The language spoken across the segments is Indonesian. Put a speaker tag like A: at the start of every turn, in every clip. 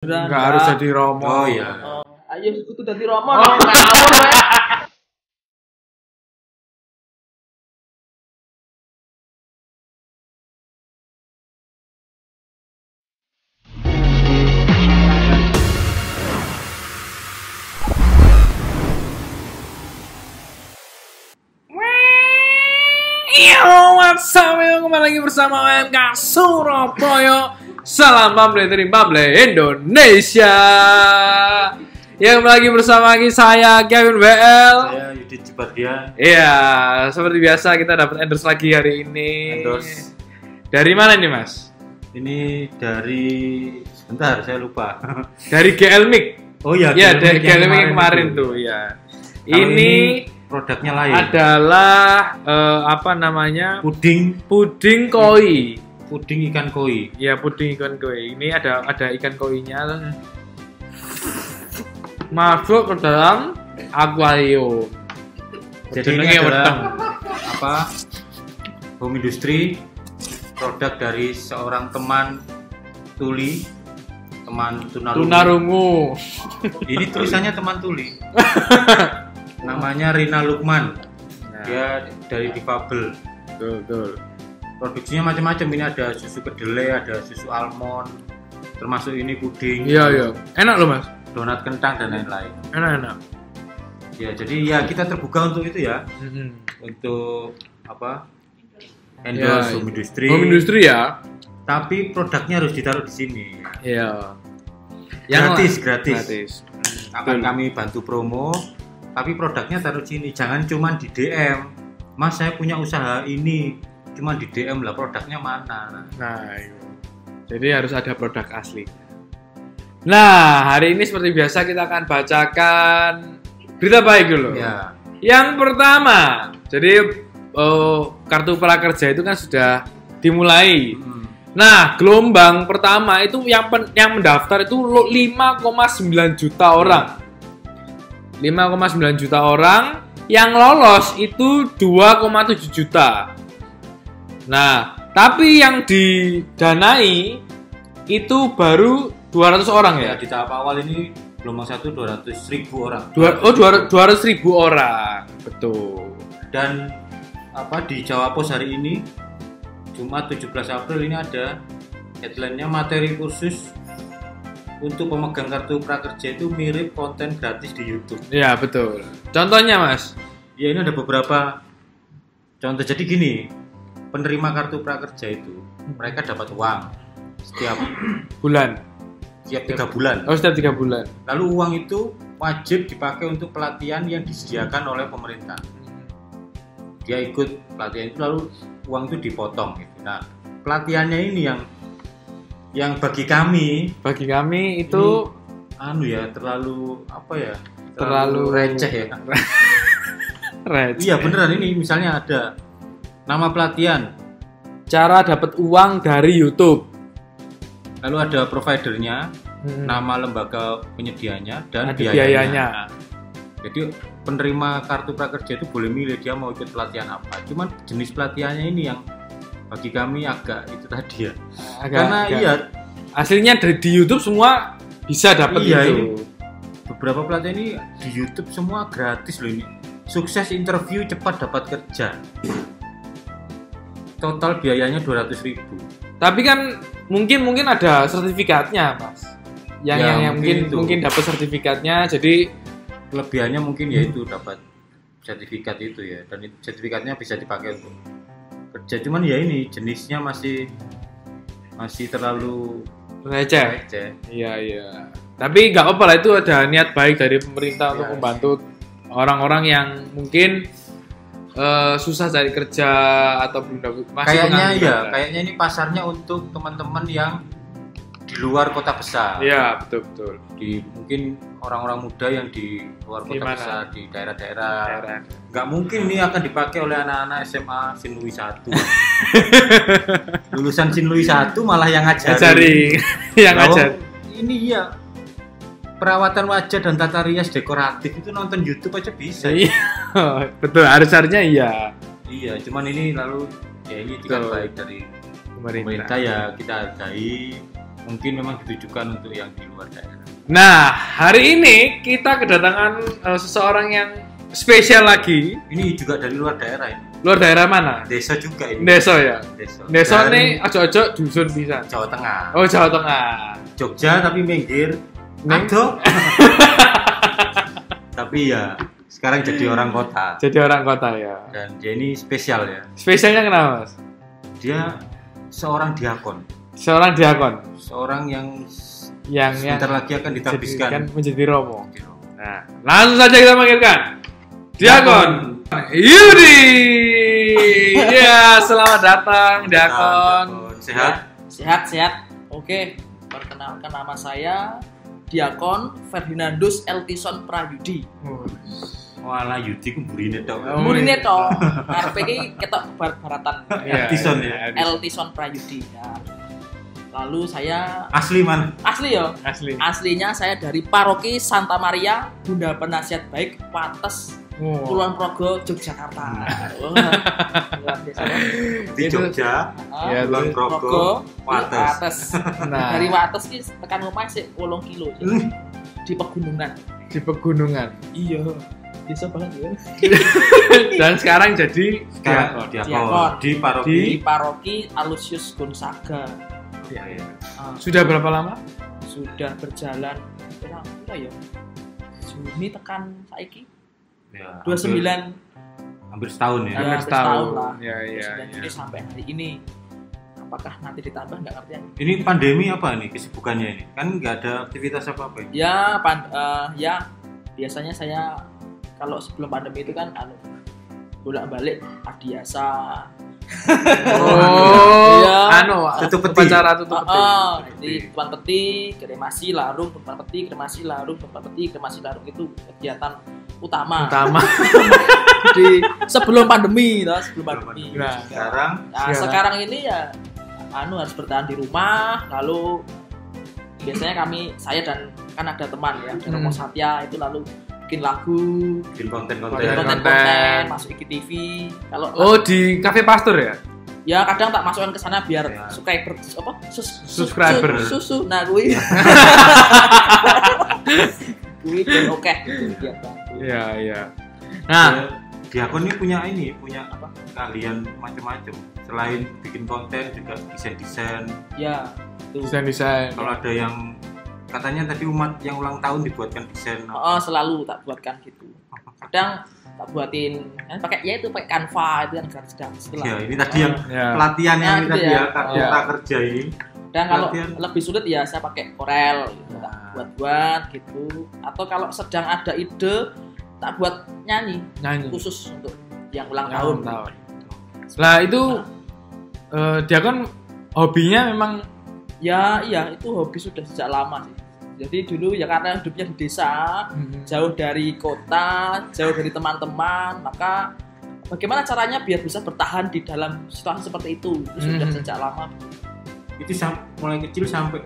A: Enggak harus jadi Romo.
B: Oh iya.
C: Ayo kudu dadi Romo dong. Ngawur wae.
A: Yo, what's up, yo? Kembali lagi bersama UMK Surabaya. Salam Bumble dari Bumble Indonesia. Yang lagi bersama lagi saya Kevin WL.
B: Saya Yudit Cibardian.
A: Iya, seperti biasa kita dapat endorse lagi hari ini.
B: Endorse.
A: Dari mana nih, Mas?
B: Ini dari sebentar saya lupa.
A: Dari GL Mic.
B: Oh iya,
A: Ya, dari GL Mic yang kemarin
B: itu.
A: tuh, ya.
B: Kalau
A: Ini
B: produknya lain.
A: adalah apa namanya?
B: Puding
A: Koi.
B: puding ikan koi.
A: Ya, puding ikan koi. Ini ada ikan koinya masuk ke dalam akuarium.
B: Jadi ini
A: Jenenge
B: adalah
A: weteng.
B: apa? Home industry, produk dari seorang teman tuli, teman
A: Tunarungu.
B: Ini tulisannya teman tuli. Namanya Rina Lukman. Dia dari difabel.
A: Betul.
B: Produksinya macam-macam. Ini ada susu kedelai, ada susu almond, termasuk ini puding,
A: Iya. Enak loh, Mas.
B: donat kentang dan lain-lain.
A: Enak.
B: Ya, jadi ya kita terbuka untuk itu ya,
A: Mhm.
B: untuk apa? Endorse
A: Ya,
B: home industry.
A: Home industry ya.
B: Tapi produknya harus ditaruh di sini.
A: Iya.
B: Gratis. Akan kami bantu promo, tapi produknya taruh sini. Jangan cuma di DM. Mas, saya punya usaha ini. Cuma di DM lah, produknya mana?
A: Nah, itu. Jadi harus ada produk asli. Nah, hari ini seperti biasa kita akan bacakan berita baik dulu.
B: Ya.
A: Yang pertama, jadi kartu prakerja itu kan sudah dimulai. Nah, gelombang pertama itu yang mendaftar itu 5,9 juta orang. 5,9 juta orang, yang lolos itu 2,7 juta. Nah, tapi yang didanai itu baru 200 orang ya.
B: Ya, di tahap awal ini gelombang 1 200.000 orang.
A: 200.000 orang, betul.
B: Dan apa di Jawa Pos hari ini Jumat 17 April ini ada headline-nya materi khusus untuk pemegang kartu prakerja itu mirip konten gratis di YouTube.
A: Ya, betul. Contohnya, Mas.
B: Ya, ini ada beberapa contoh. Jadi gini, penerima kartu prakerja itu mereka dapat uang setiap
A: Bulan.
B: 3 bulan.
A: Oh, setiap 3 bulan.
B: Lalu uang itu wajib dipakai untuk pelatihan yang disediakan oleh pemerintah. Dia ikut pelatihan itu lalu uang itu dipotong gitu. Nah, pelatihannya ini yang bagi kami
A: itu
B: terlalu apa ya?
A: Terlalu
B: receh ya.
A: receh.
B: Iya, beneran ini misalnya ada nama pelatihan,
A: Cara dapat uang dari YouTube.
B: lalu ada providernya, nama lembaga penyedianya dan
A: Ada
B: biayanya.
A: biayanya.
B: Jadi penerima kartu prakerja itu boleh milih dia mau ikut pelatihan apa. Cuman jenis pelatihannya ini yang bagi kami agak itu tadi ya. Karena iya,
A: aslinya di YouTube semua bisa dapat
B: iya,
A: itu.
B: ini beberapa pelatihan ini di YouTube semua gratis loh ini. Sukses interview cepat dapat kerja. Total biayanya 200.000.
A: Tapi kan mungkin ada sertifikatnya, Mas. Yang mungkin dapat sertifikatnya, jadi
B: Kelebihannya mungkin yaitu dapat sertifikat itu ya, dan itu sertifikatnya bisa dipakai untuk kerja. Cuman ya ini jenisnya masih terlalu
A: receh.
B: receh.
A: Iya. Tapi nggak apa-apa lah, itu ada niat baik dari pemerintah untuk
B: Ya,
A: membantu orang-orang yang mungkin susah cari kerja atau belum dapat.
B: Kayaknya ini pasarnya untuk teman-teman yang di luar kota besar.
A: Iya, betul.
B: Di mungkin orang-orang muda yang di luar kota
A: Gimana?
B: besar, di daerah-daerah. Nggak mungkin ini akan dipakai oleh anak-anak SMA Sinlui 1. Lulusan Sinlui 1 malah yang
A: Ngajari, yang
B: Nah,
A: ngajar.
B: Ini ya perawatan wajah dan tata rias dekoratif itu nonton YouTube aja bisa.
A: Iya, betul. Harusnya iya.
B: Iya, cuman ini lalu ya ini tidak
A: Betul.
B: baik dari pemerintah ya, kita hargai. mungkin memang ditujukan untuk yang di luar daerah.
A: Nah, hari ini kita kedatangan seseorang yang spesial lagi.
B: Ini juga dari luar daerah ini.
A: Luar daerah mana?
B: Desa juga ini.
A: Desa ya. Desa
B: Dari
A: nih ojo-ojo dusun bisa.
B: Jawa Tengah.
A: Oh, Jawa Tengah.
B: Jogja tapi minggir.
A: Neng?
B: Aduh. Tapi ya sekarang jadi orang kota.
A: Jadi orang kota ya.
B: Dan dia ini spesial ya.
A: Spesialnya kenapa, Mas?
B: Dia seorang diakon.
A: Seorang diakon
B: Seorang yang
A: yang
B: sebentar lagi akan ditabiskan
A: menjadi romo. Nah, langsung saja kita panggilkan Diakon Yudi. Ya, selamat datang Diakon.
B: Sehat?
C: Sehat. Oke, perkenalkan nama saya Diakon Ferdinandus Eltison Prayudi.
B: Walah Yudi ku burine tok.
C: Murine to. RPK ketok barat-baratan.
A: Iya,
B: Eltison
A: iya,
B: ya?
C: Eltison Prayudi. Ya. Lalu saya
B: Asli man.
C: asli ya.
A: Asli.
C: Aslinya saya dari Paroki Santa Maria Bunda Penasihat Baik Wates
A: Oh.
C: Kulon Progo Yogyakarta. Wah, luar biasa.
B: Di
A: Itu-
B: Jogja,
C: Ah,
A: Ya,
B: Kulon Progo, Wates.
C: Wates.
A: Nah,
C: Dari Wates ki tekan rumah sih 8 kilo di pegunungan.
A: di pegunungan.
C: Iya. Bisa banget ya.
A: Dan sekarang jadi
B: Sekarang
A: Diakon.
C: Diakon.
B: di paroki.
C: Di Paroki Alusius Gonzaga.
A: Iya, iya.
C: Ah,
A: Sudah berapa lama?
C: sudah berjalan berapa ya? Juni tekan saiki
B: Ya,
C: 29
B: hampir setahun ya.
C: Ya,
A: Hampir
C: hampir
A: setahun.
C: setahun lah.
A: Ya, iya.
C: 29 Juni sampai hari ini. Apakah nanti ditambah nggak ngerti ya?
B: Ini pandemi apa nih kesibukannya ini? Kan nggak ada aktivitas apa-apa ini.
C: Ya, ya biasanya saya kalau sebelum pandemi itu kan bolak-balik adiasa.
A: Oh,
C: Iya.
B: Tutup peti.
A: upacara tutup peti.
C: Di depan peti, kremasi, larung, depan peti, kremasi, larung, depan peti, kremasi, larung itu kegiatan utama
A: Utama.
C: di sebelum pandemi, toh, sebelum pandemi.
A: Nah,
B: Sekarang
C: Nah, sekarang ini ya harus bertahan di rumah, lalu biasanya saya dan kan ada teman ya, ada Romo Satya itu lalu bikin lagu,
B: bikin konten-konten.
C: konten-konten, masuk IGTV. Kalau
A: Oh, di Cafe Pastor ya?
C: ya kadang tak masukkan ke sana biar
B: Ya.
A: Subscriber.
C: susu. Nah, gue gue dan oke gitu biar bantu.
A: Iya, iya. Nah,
B: Diakon ini punya apa? Kalian macam-macam. Selain bikin konten juga desain-desain.
C: Ya, itu.
A: desain-desain.
B: Kalau ada yang katanya tadi umat yang ulang tahun dibuatkan desain.
C: Oh, selalu tak buatkan gitu. Kadang tak buatin pakai ya itu pakai Canva itu kan garis-garis lah.
B: Ya, ini tadi yang
A: Ya.
B: pelatihan yang
C: Nah, gitu
B: tadi
C: ya.
B: ya, kartu
A: Ya.
B: prakerja ini.
C: Dan kalau
B: Latihan.
C: lebih sulit ya saya pakai Corel gitu, tak buat-buat gitu. Atau kalau sedang ada ide tak buat nyanyi
A: Nyanyi.
C: khusus untuk yang ulang
A: Tahun.
C: tahun.
A: Lah itu dia kan hobinya memang
C: Ya iya itu hobi sudah sejak lama sih. Jadi dulu ya karena hidupnya di desa, jauh dari kota, jauh dari teman-teman, maka bagaimana caranya biar bisa bertahan di dalam situasi seperti itu sudah sejak lama.
B: Itu mulai kecil sampai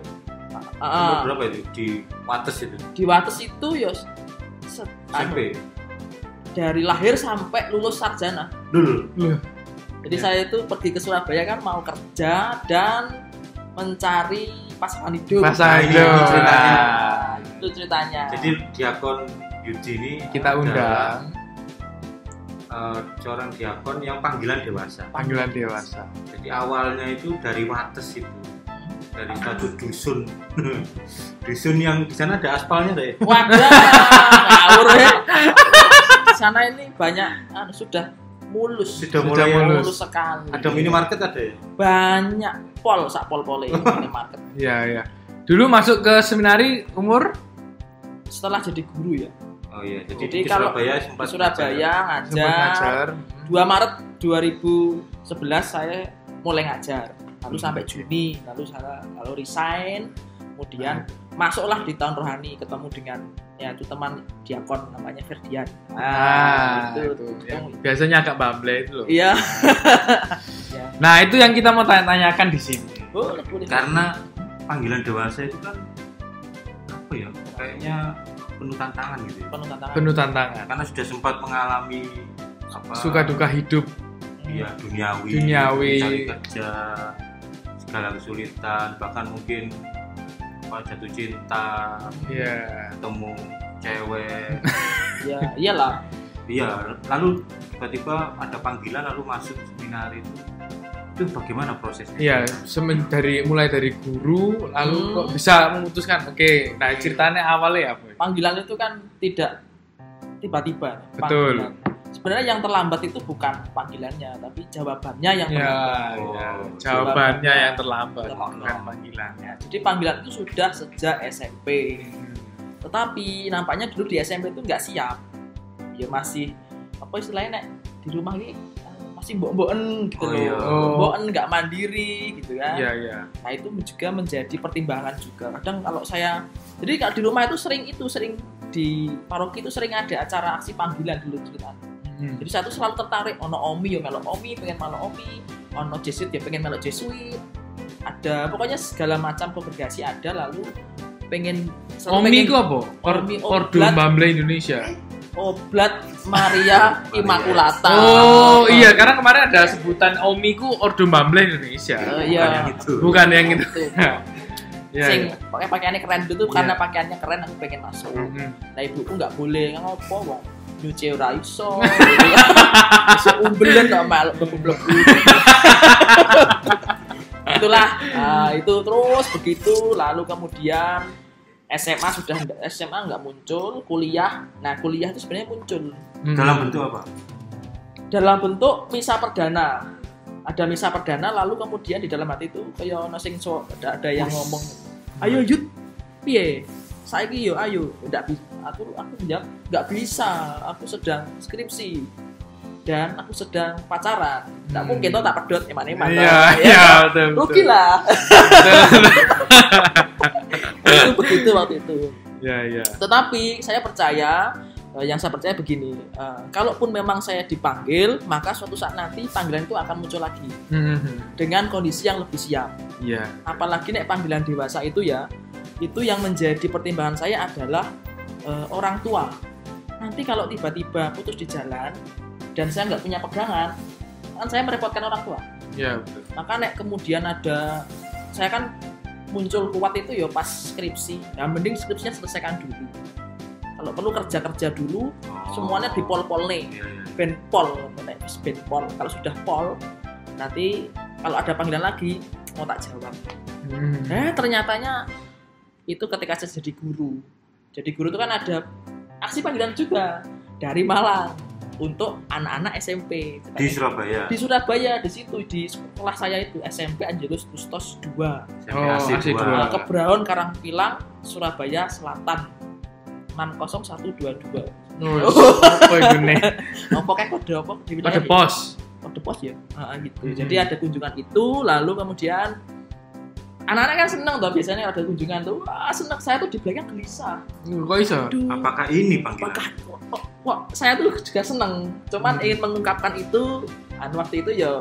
C: Ah,
B: umur berapa itu di Wates itu?
C: di Wates itu ya
B: SMP.
C: dari lahir sampai lulus sarjana.
B: Dulu.
C: Jadi saya itu pergi ke Surabaya kan mau kerja dan mencari pasangan hidup.
A: Pasangan
B: Nah,
A: hidup.
B: ini ceritanya.
C: Nah, itu ceritanya.
B: Jadi Diakon Yudi ini
A: kita undang
B: seorang diakon yang panggilan dewasa.
A: panggilan dewasa.
B: Jadi awalnya itu dari Wates itu, dari satu dusun, dusun yang di sana ada aspalnya deh.
C: Wadah, ngawur ya. Di sana ini banyak sudah mulus.
B: Sudah mulai
A: mulus.
C: mulus sekali.
B: ada minimarket ada ya.
C: Banyak sak pol-pole minimarket.
A: Iya, iya. Dulu masuk ke seminari umur
C: Setelah jadi guru ya.
B: Oh iya, jadi
C: Jadi
B: di
C: kalau
B: Surabaya
C: di
B: sempat
C: Surabaya
A: sempat
C: ngajar.
A: ngajar.
C: 2 Maret 2011 saya mulai ngajar. Lalu sampai Juni, lalu resign, kemudian masuklah di tahun rohani, ketemu dengan ya itu teman diakon namanya Ferdian.
A: Nah,
C: itu.
A: itu. Yang biasanya agak bamble itu loh.
C: Iya.
A: Nah, itu yang kita mau tanyakan di sini.
C: Boleh.
B: karena panggilan dewasa itu kan apa ya? Kayaknya penuh tantangan gitu. Ya.
C: penuh tantangan.
A: Penuh tantangan.
B: Karena sudah sempat mengalami apa?
A: Suka duka hidup.
B: Iya, duniawi,
A: Duniawi.
B: mencari kerja, segala kesulitan, bahkan mungkin apa jatuh cinta,
A: Iya.
B: ketemu cewek.
C: Ya iyalah.
B: Iya, lalu tiba-tiba ada panggilan lalu masuk seminar itu bagaimana prosesnya?
A: Iya, mulai dari guru lalu kok bisa memutuskan oke, nah ceritanya awalnya apa?
C: Panggilan itu kan tidak tiba-tiba.
A: Betul.
C: Panggilan. Sebenarnya yang terlambat itu bukan panggilannya, tapi jawabannya yang
A: Ya,
C: terlambat.
A: ya. Jawabannya yang terlambat,
C: Terlambat.
A: bukan panggilannya.
C: Ya, jadi panggilan itu sudah sejak SMP. Tetapi nampaknya dulu di SMP itu nggak siap. Ya masih apa istilahnya Nek? Di rumah ini masih mbok-mboken gitu
B: Oh, iya.
C: loh. Mboken nggak mandiri gitu kan.
A: Iya, iya.
C: Nah itu juga menjadi pertimbangan juga. Kadang kalau saya, jadi kalau di rumah itu sering di paroki itu sering ada acara aksi panggilan dulu ceritanya. Jadi saya tuh selalu tertarik, ono omi ya melok omi, pengen melok omi, ono jesuit ya pengen melok jesuit. Ada pokoknya segala macam kongregasi ada, lalu pengen
A: Omi itu apa?
C: Omi,
A: Ordo
C: Oblat.
A: Bamble Indonesia.
C: Oblat Maria Immaculata.
A: Oh iya, karena kemarin ada sebutan Omi ku Ordo Bamble Indonesia.
C: Iya.
B: Bukan yang itu.
A: Bukan yang itu.
C: Itu.
A: Iya,
C: Sing
A: iya.
C: pakai pakaiannya keren dulu
A: Iya.
C: karena pakaiannya keren aku pengen masuk. Nah ibuku nggak boleh, ngopo wong nyuci ora iso. Iso umbelan kok maluk blebu-blebu. Itulah, itu terus begitu, lalu kemudian SMA nggak muncul, kuliah. Nah kuliah itu sebenarnya muncul
B: Dalam bentuk apa?
C: dalam bentuk misa perdana. Ada misa perdana, lalu kemudian di dalam hati itu kayak ono sing ada yang ngomong, ayo Yud, piye? Saiki yo ayo, ndak bisa. Aku menjawab nggak bisa. Aku sedang skripsi dan aku sedang pacaran. Nggak mungkin toh tak pedot eman-eman.
A: Iya,
C: toh,
A: iya,
C: toh.
A: betul.
C: Rugi lah. Itu begitu waktu itu.
A: Iya, iya.
C: Tetapi saya percaya, yang saya percaya begini, kalaupun memang saya dipanggil, maka suatu saat nanti panggilan itu akan muncul lagi dengan kondisi yang lebih siap.
A: Iya.
C: Apalagi nek panggilan dewasa itu ya, itu yang menjadi pertimbangan saya adalah orang tua. Nanti kalau tiba-tiba putus di jalan dan saya nggak punya pegangan, kan saya merepotkan orang tua.
A: Iya, betul.
C: Maka nek kemudian saya kan muncul kuat itu ya pas skripsi. Ya mending skripsinya selesaikan dulu. Kalau perlu kerja dulu, semuanya di pol-pol nih.
B: Iya, iya.
C: Ben pol. Kalau sudah pol, nanti kalau ada panggilan lagi mau tak jawab. Ternyatanya itu ketika saya jadi guru. Jadi guru itu kan ada aksi panggilan juga dari Malang untuk anak-anak SMP
B: Di Surabaya.
C: di Surabaya, di situ di sekolah saya itu SMP Angelus Kustos 2
B: SMP
A: AC2.
C: Kebraun Karangpilang Surabaya Selatan 60122.
A: Apa itu nih?
C: Pokoknya kode apa di wilayah
A: Ada pos.
C: kode pos ya. Gitu. Jadi ada kunjungan itu, lalu kemudian anak-anak kan seneng tuh biasanya ada kunjungan tuh. Wah, seneng, saya tuh di belakang gelisah.
A: Kok iso?
C: Aduh.
B: Apakah ini panggilan?
C: Apakah wah, saya tuh juga seneng, cuman ingin mengungkapkan itu. Waktu itu ya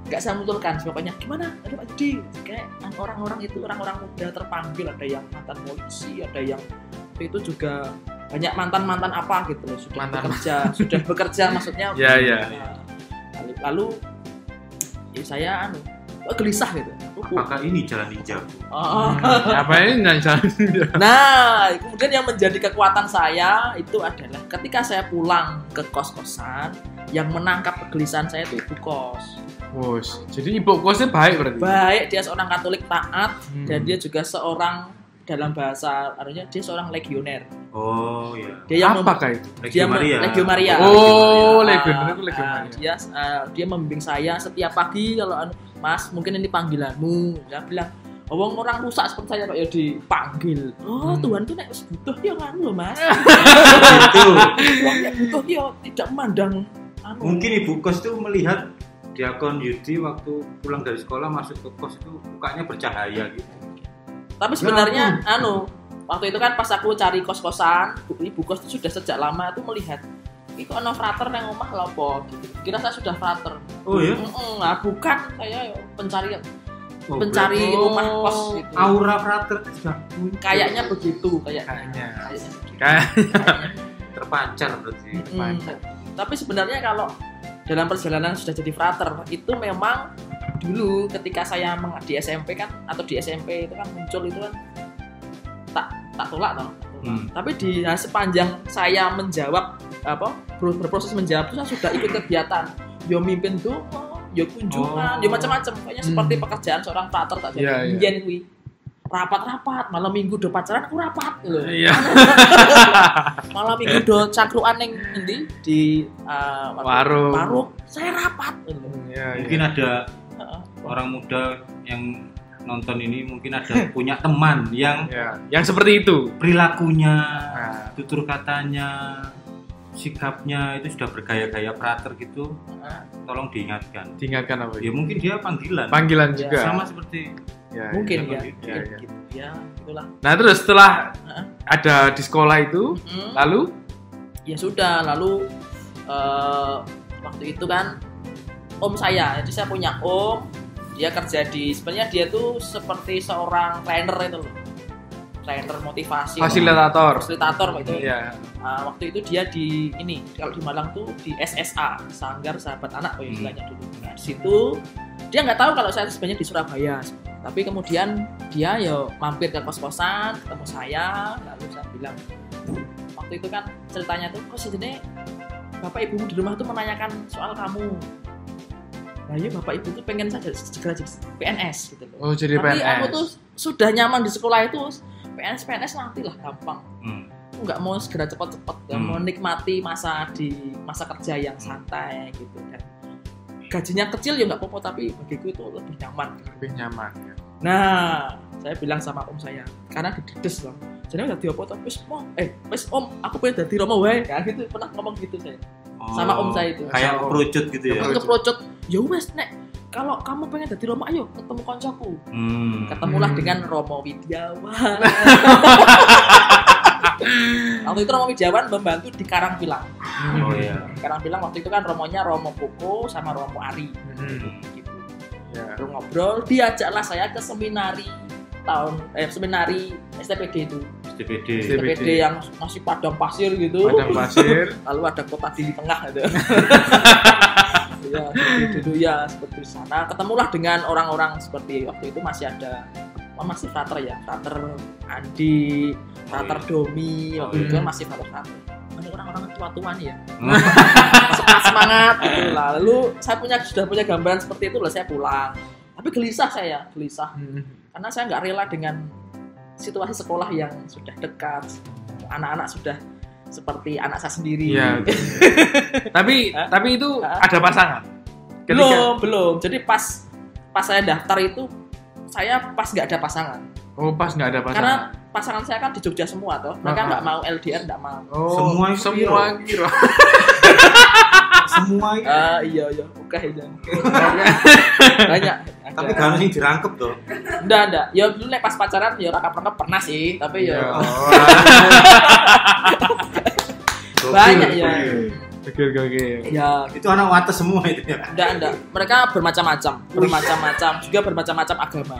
C: nggak saya munculkan, pokoknya gimana? Aduh Pak Judi, kayak orang-orang itu orang-orang muda terpanggil, ada yang mantan polisi, ada yang itu juga banyak mantan apa gitu loh, sudah bekerja maksudnya.
A: Iya, iya.
C: Lalu ya saya gelisah gitu.
B: Apakah ini jalan ninja?
A: Apa ini nggak jalan?
C: Nah, kemudian yang menjadi kekuatan saya itu adalah ketika saya pulang ke kos-kosan, yang menangkap kegelisahan saya itu ibu kos.
A: Jadi ibu kosnya baik berarti?
C: Baik, dia seorang Katolik taat dan dia juga seorang, dalam bahasa artinya dia seorang legioner.
B: Oh iya.
C: Dia yang
A: Apakah itu?
B: Legio Maria.
C: Legio Maria.
A: Oh,
C: Nah,
A: legioner itu Legio Maria.
C: Dia membimbing saya setiap pagi kalau Mas mungkin ini panggilanmu. Dia bilang, orang rusak seperti saya kok ya dipanggil. Oh Tuhan tuh nek butuh dia kan loh Mas.
B: Gitu.
C: Tuhan nek butuh dia tidak memandang.
B: Mungkin ibu kos tuh melihat Diakon Yudi waktu pulang dari sekolah masuk ke kos itu mukanya bercahaya gitu.
C: Tapi sebenarnya waktu itu kan pas aku cari kos-kosan, ibu kos itu sudah sejak lama tuh melihat itu ono frater yang omah lopo gitu. Kira saya sudah frater.
B: Oh ya?
C: Nah, bukan saya pencari rumah kos gitu.
B: Aura frater itu sudah
C: Kayaknya begitu,
A: Kayaknya.
B: terpancar berarti.
C: Tapi sebenarnya kalau dalam perjalanan sudah jadi frater itu memang dulu ketika saya di SMP kan atau di SMP itu kan muncul itu kan tak tolak toh. Tapi di sepanjang saya menjawab berproses menjawab itu saya sudah ikut kegiatan. Yo mimpin tuh, yo kunjungan, yo macam-macam. Kayaknya seperti pekerjaan seorang frater tak jadi. Njen kuwi. Rapat-rapat, malam minggu do pacaran aku rapat lho.
A: Iya.
C: Malam minggu do cangkruan ning endi di
A: warung.
C: Saya rapat.
B: Mungkin ada orang muda yang nonton ini mungkin ada punya teman yang
A: seperti itu.
B: Perilakunya, tutur katanya, sikapnya itu sudah bergaya-gaya frater gitu. Tolong diingatkan.
A: Diingatkan apa?
B: Ya mungkin dia panggilan.
A: Panggilan juga.
B: Sama seperti
C: mungkin
B: gitu.
C: Ya, itulah.
A: Nah, terus setelah ada di sekolah itu, lalu
C: ya sudah, lalu waktu itu kan om saya, jadi saya punya om, dia kerja sebenarnya dia tuh seperti seorang trainer itu loh. Trainer motivasi, fasilitator itu.
A: Iya.
C: Waktu itu dia kalau di Malang tuh di SSA, Sanggar Sahabat Anak istilahnya dulu. Nah, di situ dia nggak tahu kalau saya sebenarnya di Surabaya. Tapi kemudian dia mampir ke kos-kosan, ketemu saya, lalu saya bilang, waktu itu kan ceritanya tuh, kok sebenarnya bapak ibumu di rumah tuh menanyakan soal kamu. Nah, ya bapak ibu tuh pengen saja segera jadi PNS gitu loh.
A: Oh, jadi
C: tapi
A: PNS.
C: aku tuh sudah nyaman di sekolah itu, PNS nanti lah gampang. Aku nggak mau segera cepat-cepat, mau nikmati masa kerja yang santai gitu kan. Gajinya kecil ya nggak apa-apa, tapi bagiku itu lebih nyaman.
A: Ya.
C: Nah, saya bilang sama om saya, karena didedes loh. Jadi udah diopo tuh, wes om, aku pengen jadi Romo wae. Ya gitu, pernah ngomong gitu saya. Sama om saya itu.
B: Kayak kerucut gitu ya.
C: Kerucut. Ya wes nek, kalau kamu pengen jadi Romo, ayo ketemu koncoku. Ketemulah dengan Romo Widiawan. Waktu itu Romo Widiawan membantu di Karangpilang.
B: Oh iya.
C: Karangpilang waktu itu kan Romonya Romo Koko sama Romo Ari. Gitu. Lalu ngobrol, diajaklah saya ke seminari seminari STPD itu. STPD yang masih padang pasir gitu. Lalu ada kota di tengah gitu. Ya, dulu ya seperti sana. Ketemulah dengan orang-orang seperti waktu itu masih frater ya, frater Andi, frater Domi, waktu itu kan masih frater. Ini orang-orang tua-tua nih ya. Semangat gitu. Lalu saya sudah punya gambaran seperti itu, saya pulang. Tapi gelisah. Karena saya nggak rela dengan situasi sekolah yang sudah dekat. Anak-anak sudah seperti anak saya sendiri.
A: Iya. tapi itu ada pasangan?
C: Belum. Jadi pas saya daftar itu saya pas nggak ada pasangan.
A: Oh, pas nggak ada pasangan.
C: Karena pasangan saya kan di Jogja semua toh. Mereka nggak mau LDR, nggak mau.
A: Oh, semua kira.
B: Semua itu.
C: Iya. Oke aja. Banyak.
B: Tapi kalau sih dirangkep tuh.
C: Enggak. Ya dulu pas pacaran ya rangkap pernah sih, tapi ya. Banyak ya.
A: Oke.
C: Ya,
B: itu anak wates semua itu ya.
C: Enggak. Mereka bermacam-macam, juga bermacam-macam agama.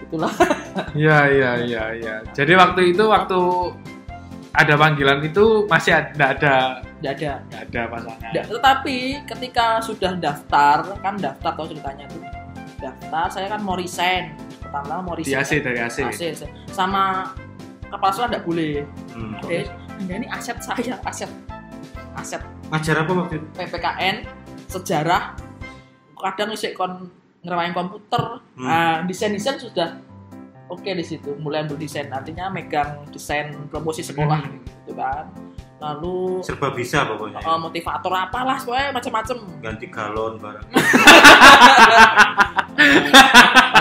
C: Itulah.
A: Iya. Jadi waktu ada panggilan itu masih
C: Nggak ada
A: pasangan.
C: Tetapi ketika sudah daftar tahu ceritanya tuh. Daftar, saya kan mau resign. Pertama mau resign.
A: Dari AC.
C: Sama kepala sekolah nggak boleh. Oke. Ini aset saya, aset.
B: Ngajar apa waktu itu?
C: PPKN, sejarah. Kadang ngisi ngerawain komputer. Desain sudah oke di situ, mulai ambil desain, artinya megang desain promosi sekolah gitu kan. Lalu
B: serba bisa pokoknya.
C: Motivator apalah, pokoknya macam-macam.
B: Ganti galon barang.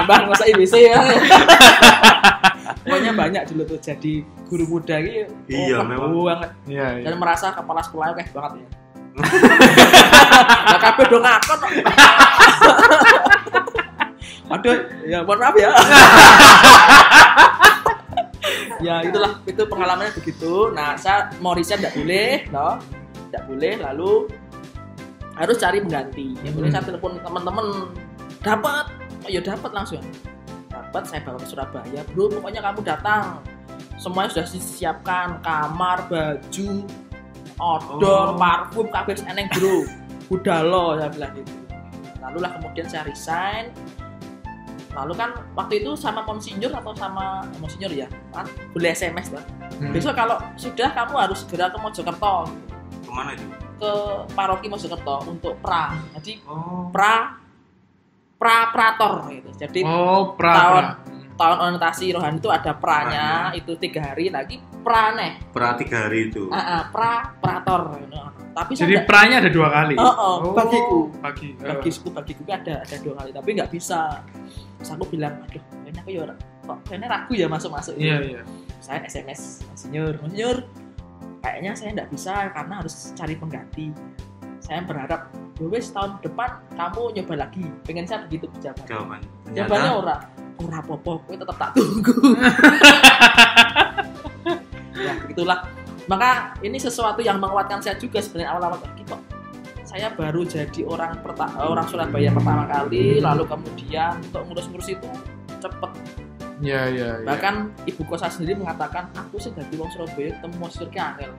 C: Bang masa IBC ya. Pokoknya banyak dulu tuh jadi guru muda gitu.
B: Iya, memang
C: banget.
A: Iya.
C: Dan merasa kepala sekolahnya kayak banget ya. Lah kabeh do ngakon. Aduh, ya mohon maaf ya. Ya itulah, itu pengalamannya begitu. Nah, saya mau resign tidak boleh, lalu harus cari pengganti. Ya boleh saya telepon teman-teman, dapat langsung. Dapat, saya bawa ke Surabaya. Bro, pokoknya kamu datang. Semuanya sudah disiapkan, kamar, baju, odol, parfum, kabeh eneng bro. Udah lo, saya bilang gitu. Lalulah kemudian saya resign. Lalu kan waktu itu sama konsinyur atau sama konsinyur ya, kan boleh SMS lah. Besok kalau sudah kamu harus segera ke Mojokerto.
B: Kemana itu?
C: Ke paroki Mojokerto untuk pra. Jadi prator gitu. Jadi tahun orientasi rohani itu ada pranya, itu 3 hari, lagi praneh.
B: Pra 3 hari itu.
C: Prator. Tapi
A: jadi pranya ada 2 kali.
C: Bagiku ada 2 kali, tapi nggak bisa. Terus aku bilang, aduh, kayaknya aku kayaknya ragu ya masuk.
A: Iya.
C: Saya SMS Monsinyur, kayaknya saya nggak bisa karena harus cari pengganti. Saya berharap, wes tahun depan kamu nyoba lagi. Pengen saya begitu jawabannya ora apa-apa, gue tetap tak tunggu. Ya begitulah. Maka ini sesuatu yang menguatkan saya juga sebenarnya awal-awal gitu. Saya baru jadi orang Surabaya pertama kali, lalu kemudian untuk ngurus-ngurus itu cepet.
A: Iya.
C: Bahkan ibu kos saya sendiri mengatakan, aku sih dari wong Surabaya ketemu monsinyur ki angel.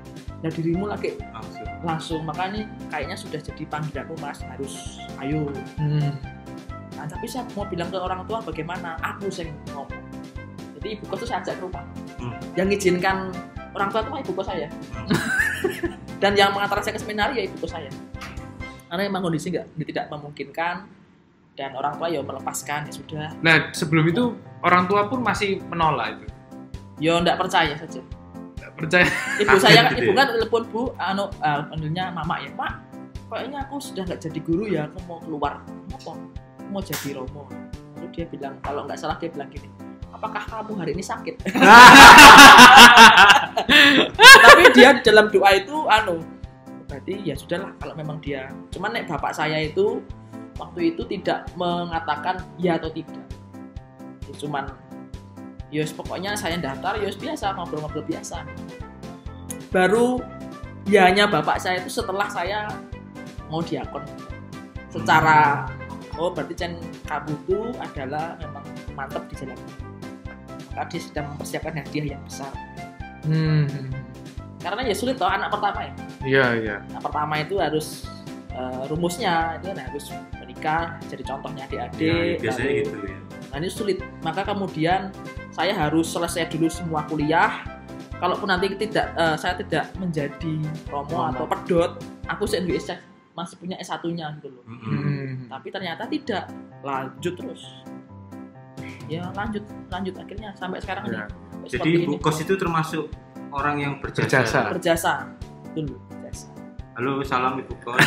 C: Nah dirimu lagi langsung, makanya kayaknya sudah jadi panggilanku mas, harus ayo. Nah, tapi saya mau bilang ke orang tua bagaimana, aku sing ngomong. Jadi ibu kos itu saya ajak ke rumah. Yang izinkan orang tua itu ibu kos saya. Dan yang mengantar saya ke seminar ya ibu kos saya. Karena memang kondisi tidak memungkinkan dan orang tua ya melepaskan, ya sudah.
A: Nah sebelum itu orang tua pun masih menolak itu.
C: Ya enggak percaya saja.
A: Enggak percaya.
C: Ibu kan telepon Bu, panggilnya mama ya, Pak. Kayaknya aku sudah enggak jadi guru ya, aku mau keluar. Apa? Mau jadi romo. Lalu dia bilang, kalau nggak salah dia bilang gini, apakah kamu hari ini sakit? Tapi dia di dalam doa itu berarti ya sudahlah kalau memang dia. Cuman nek bapak saya itu waktu itu tidak mengatakan ya atau tidak. Ya, cuman pokoknya saya daftar biasa, ngobrol-ngobrol biasa. Baru yanya bapak saya itu setelah saya mau diakon. Secara berarti kamu itu adalah memang mantap di jalan. Maka dia sedang mempersiapkan hadiah yang besar. Karena ya sulit anak pertama ya.
A: Iya.
C: Anak pertama itu harus rumusnya itu harus menikah, jadi contohnya adik-adik.
B: Ya, biasanya gitu ya.
C: Nah ini sulit. Maka kemudian saya harus selesai dulu semua kuliah. Kalaupun nanti saya tidak menjadi romo atau pedot, aku masih punya S1-nya gitu loh. Tapi ternyata tidak, lanjut terus. Ya lanjut akhirnya sampai sekarang ini.
B: Jadi ibu kos itu termasuk orang yang berjasa.
C: Betul, berjasa.
B: Halo, salam ibu kos.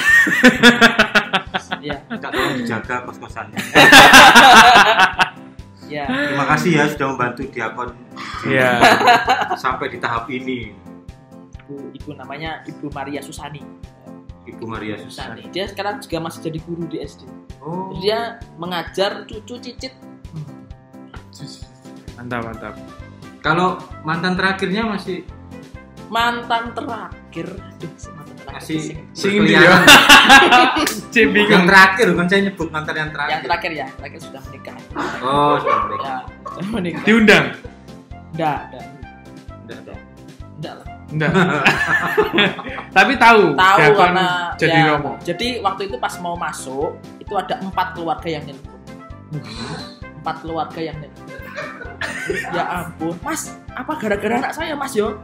C: Iya.
B: Minta tolong dijaga kos-kosannya.
C: Ya.
B: Terima kasih ya sudah membantu diakon.
A: Iya.
B: Sampai di tahap ini.
C: Ibu namanya Ibu Maria Susani.
B: Ibu Maria Susani.
C: Dia sekarang juga masih jadi guru di SD.
B: Oh.
C: Dia mengajar cucu cicit.
A: Mantap.
B: Kalau mantan terakhirnya masih masih
A: berkeliaran.
B: Yang terakhir bukan saya nyebut mantan yang terakhir.
C: Yang terakhir sudah menikah.
B: Oh, sudah menikah.
C: Ya, sudah menikah.
A: Diundang?
C: Enggak lah.
A: Enggak. Tapi tahu
C: karena
A: jadi romo.
C: Jadi waktu itu pas mau masuk itu ada 4 keluarga yang nelpon. 4 keluarga yang nelpon. Ya ampun, Mas, apa gara-gara anak saya, Mas yo?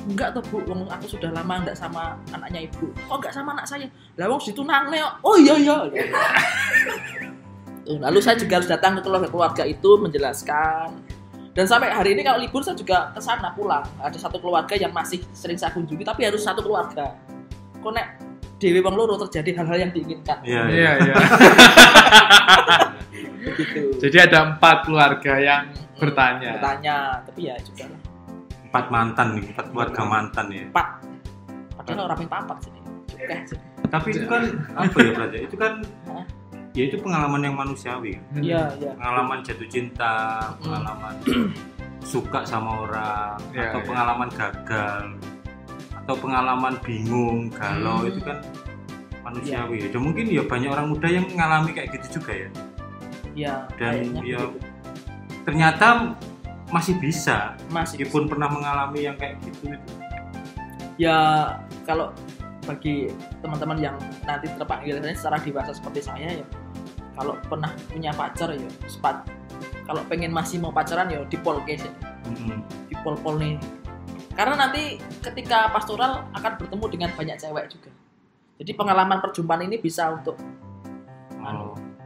C: Enggak toh Bu, aku sudah lama enggak sama anaknya Ibu. Kok enggak sama anak saya? Lah wong ditunangne kok. Oh iya. Lalu saya juga harus datang ke keluarga itu menjelaskan. Dan sampai hari ini kalau libur saya juga ke sana pulang. Ada 1 keluarga yang masih sering saya kunjungi, tapi harus 1 keluarga. Kok nek dhewe wong loro terjadi hal-hal yang diinginkan.
A: Iya.
C: Begitu.
A: Jadi ada 4 keluarga yang bertanya,
C: tapi ya juga lah.
B: 4 mantan nih, 4 keluarga mantan ya.
C: 4. Padahal orang yang 4 sih. Juga sih.
B: Tapi itu kan apa ya berarti? Itu kan ya itu pengalaman yang manusiawi.
C: Iya.
B: Pengalaman jatuh cinta, pengalaman suka sama orang, atau pengalaman gagal, atau pengalaman bingung, galau, itu kan manusiawi. Dan mungkin ya banyak orang muda yang mengalami kayak gitu juga ya.
C: Iya.
B: Dan ya ternyata masih bisa, meskipun pernah mengalami yang kayak gitu itu.
C: Ya kalau bagi teman-teman yang nanti terpanggil secara dewasa seperti saya ya kalau pernah punya pacar ya kalau pengen masih mau pacaran ya di polkes ya. Di pol nih. Karena nanti ketika pastoral akan bertemu dengan banyak cewek juga. Jadi pengalaman perjumpaan ini bisa untuk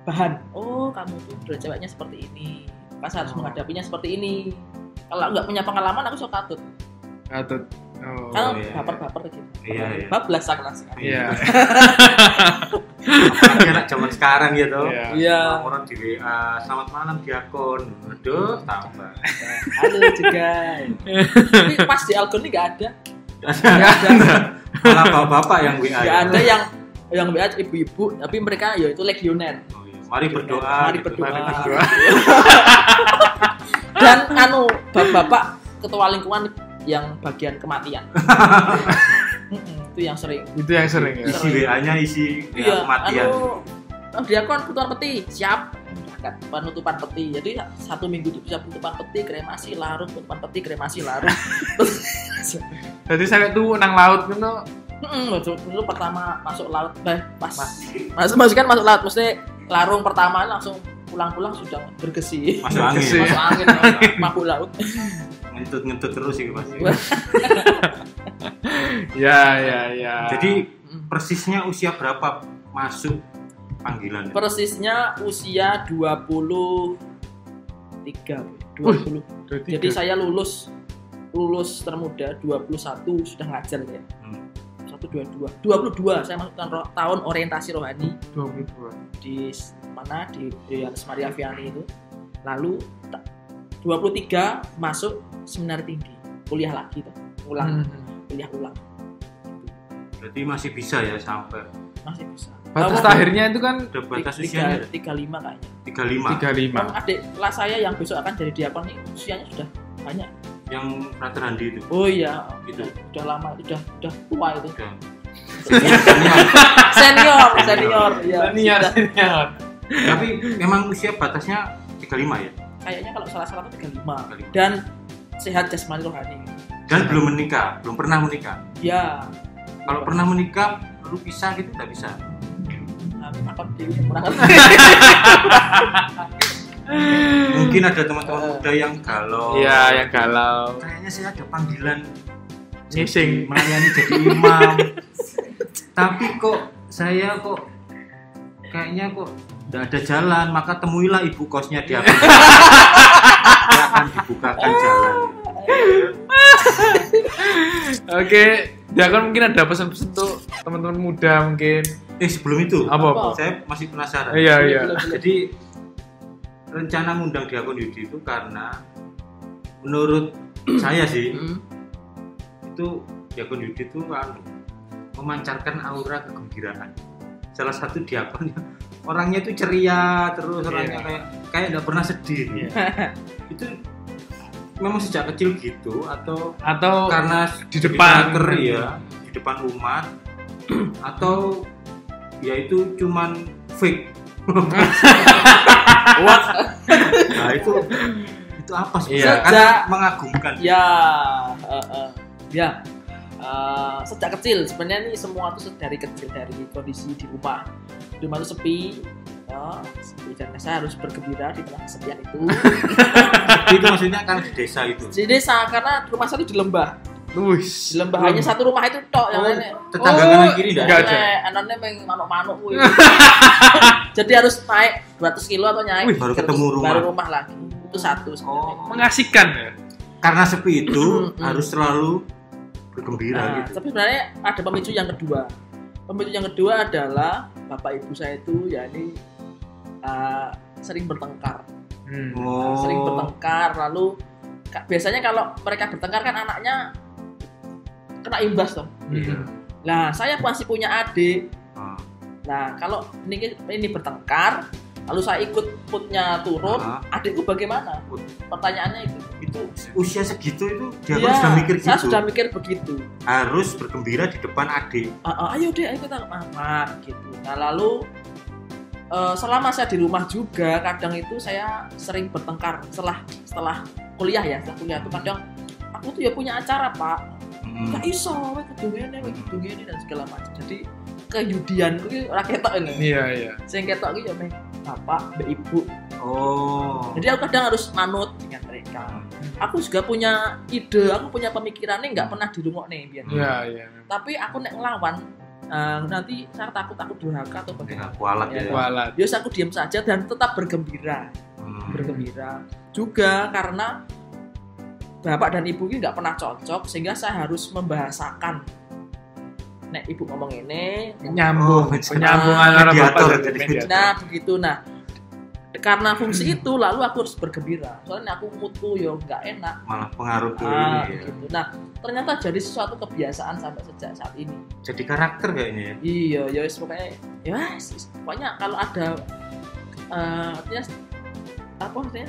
C: bahan. Oh, kamu tuh udah ceweknya seperti ini. Pas harus menghadapinya seperti ini. Kalau nggak punya pengalaman aku sok katut.
A: Oh,
C: Kan
B: iya.
C: baper gitu.
B: Iya.
C: Bablas kelas.
A: Iya.
B: Apalagi anak zaman sekarang gitu.
C: Iya.
B: Orang di WA, selamat malam diakon. Aduh, tambah.
C: Halo juga. Tapi pas di Algon ini nggak ada. Nggak ada.
B: Malah bapak-bapak yang WA.
C: Nggak ada yang WA ibu-ibu, tapi mereka ya itu legioner.
B: Oh, iya. Mari berdoa.
C: Mari
B: gitu.
C: berdoa.
A: Mari berdoa.
C: Dan bapak ketua lingkungan yang bagian kematian. Itu yang sering.
A: Itu yang sering ya.
B: Isi WA-nya isi
C: Iya,
B: kematian.
C: diakon ketua peti, siap. Penutupan peti. Jadi 1 minggu itu bisa penutupan peti, kremasi, larut, penutupan peti, kremasi, larut.
A: Jadi saya tuh nang laut gitu.
C: Dulu pertama masuk laut, masuk laut, mesti larung pertama langsung pulang-pulang sudah bergesi.
B: Masuk angin.
A: Bergesi.
C: Masuk angin, mabuk laut.
B: Ngentut terus sih pasti.
A: Ya.
B: Jadi persisnya usia berapa masuk panggilan?
C: Persisnya usia 23. Jadi saya lulus termuda 21 sudah ngajar ya. 22 saya masuk tahun orientasi rohani
A: 22.
C: di mana di Yohanes Maria Vianney itu. Lalu 23 masuk seminar tinggi, kuliah lagi tuh. Kuliah ulang.
B: Berarti masih bisa ya sampai
C: Masih bisa.
A: Batas akhirnya itu kan
B: udah batas usianya
C: 35 kayaknya.
B: 35.
C: Adik kelas saya yang besok akan jadi diakon ini usianya sudah banyak.
B: Yang Frater Andi itu.
C: Oh iya,
B: Gitu.
C: udah lama, udah tua itu.
B: Udah.
C: Senior, ya.
A: Senior.
B: Tapi memang usia batasnya 35 ya?
C: Kayaknya kalau salah itu 35. Dan sehat jasmani rohani.
B: Dan belum menikah, belum pernah menikah.
C: Ya.
B: Kalau pernah menikah lalu pisah gitu nggak bisa.
C: Apa dewi kurang.
B: Mungkin ada teman-teman muda yang galau.
A: Iya, yang galau.
B: Kayaknya saya ada panggilan
A: Ngising.
B: melayani jadi imam. Tapi kok saya kayaknya nggak ada jalan, maka temuilah ibu kosnya dia akan dibukakan jalan.
A: Oke, Diakon mungkin ada pesan-pesan untuk teman-teman muda mungkin.
B: Sebelum itu,
A: Apa?
B: saya masih penasaran.
A: Iya.
B: Jadi rencana ngundang Diakon Yudi itu karena menurut saya sih itu Diakon Yudi itu memancarkan aura kegembiraan. Salah satu diakon orangnya itu ceria terus, orangnya kayak nggak pernah sedih. Itu memang sejak kecil gitu atau karena
A: di depan
B: di depan umat atau ya itu cuman fake. Nah itu apa sih? Kan mengagumkan.
C: Sejak kecil sebenarnya ini semua itu dari kecil, dari kondisi di rumah itu sepi, dan saya harus bergembira di tengah kesepian itu.
B: Itu maksudnya kan di desa itu.
C: Di desa karena rumah saya itu di lembah. Di lembah hanya satu rumah itu tok yang lainnya.
B: Tetangga kanan kiri enggak
A: ada.
C: Anaknya pengen manuk-manuk. Jadi harus naik 200 kilo atau naik.
B: Baru ketemu rumah.
C: Baru rumah lagi. Itu satu sebenarnya.
A: Mengasihkan ya.
B: Karena sepi itu harus selalu bergembira gitu.
C: Tapi sebenarnya ada pemicu yang kedua. Pemicu yang kedua adalah bapak ibu saya itu yakni sering bertengkar. Sering bertengkar, lalu biasanya kalau mereka bertengkar kan anaknya kena imbas toh. Nah, saya masih punya adik. Nah, kalau ini bertengkar, lalu saya ikut putnya turun, adikku bagaimana? Pertanyaannya itu
B: usia segitu itu dia sudah mikir gitu.
C: Saya sudah mikir begitu.
B: Harus bergembira di depan adik.
C: Ayo deh, ayo kita mama gitu. Nah, lalu selama saya di rumah juga kadang itu saya sering bertengkar setelah kuliah ya. Setelah kuliah itu kadang aku tuh ya punya acara, Pak. Gak iso, kudu ngene dan segala macam. Jadi keyudianku iki ora ketok ngene.
A: Iya.
C: Sing ketok iki ya bapak, mbak ibu.
B: Oh.
C: Jadi aku kadang harus manut dengan mereka. Aku juga punya ide, aku punya pemikirannya nggak pernah dirungokne biar.
A: Iya.
C: Tapi aku nek ngelawan nanti saya takut durhaka atau bagaimana.
B: Kualat ya.
A: Kualat.
C: Biasa aku diam saja dan tetap bergembira. Bergembira juga karena bapak dan ibu ini nggak pernah cocok sehingga saya harus membahasakan. Nek ibu ngomong ini
A: Nyambung,
B: Oh,
A: penyambungan antara
B: mediator
A: bapak dan
B: jadi.
A: mediator.
C: nah begitu. Nah karena fungsi itu lalu aku harus bergembira soalnya aku moodku yo nggak enak.
B: Malah pengaruh ke ini ya.
C: Begitu. Nah ternyata jadi sesuatu kebiasaan sampai sejak saat ini.
B: Jadi karakter kayaknya ya.
C: Iya ya wis pokoknya ya wis, pokoknya kalau ada artinya apa artinya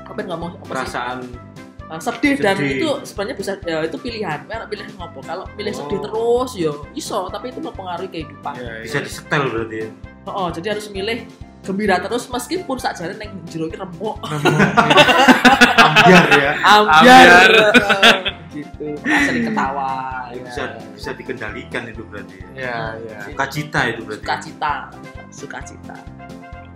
C: apa yang ngomong apa sih?
B: Perasaan
C: Sedih dan
B: Sedih.
C: itu sebenarnya bisa ya, itu pilihan. Pilihan ngopo. Kalau pilih sedih
B: Oh.
C: terus yo iso tapi itu mempengaruhi kehidupan.
A: Iya,
B: bisa disetel berarti ya.
C: Oh, jadi harus milih gembira terus meskipun sakjane ning jero iki remuk.
B: Ambiar ya.
C: Ambiar. Gitu. Sering ketawa.
B: Bisa dikendalikan itu berarti ya.
A: Iya.
B: Sukacita itu berarti.
C: Sukacita.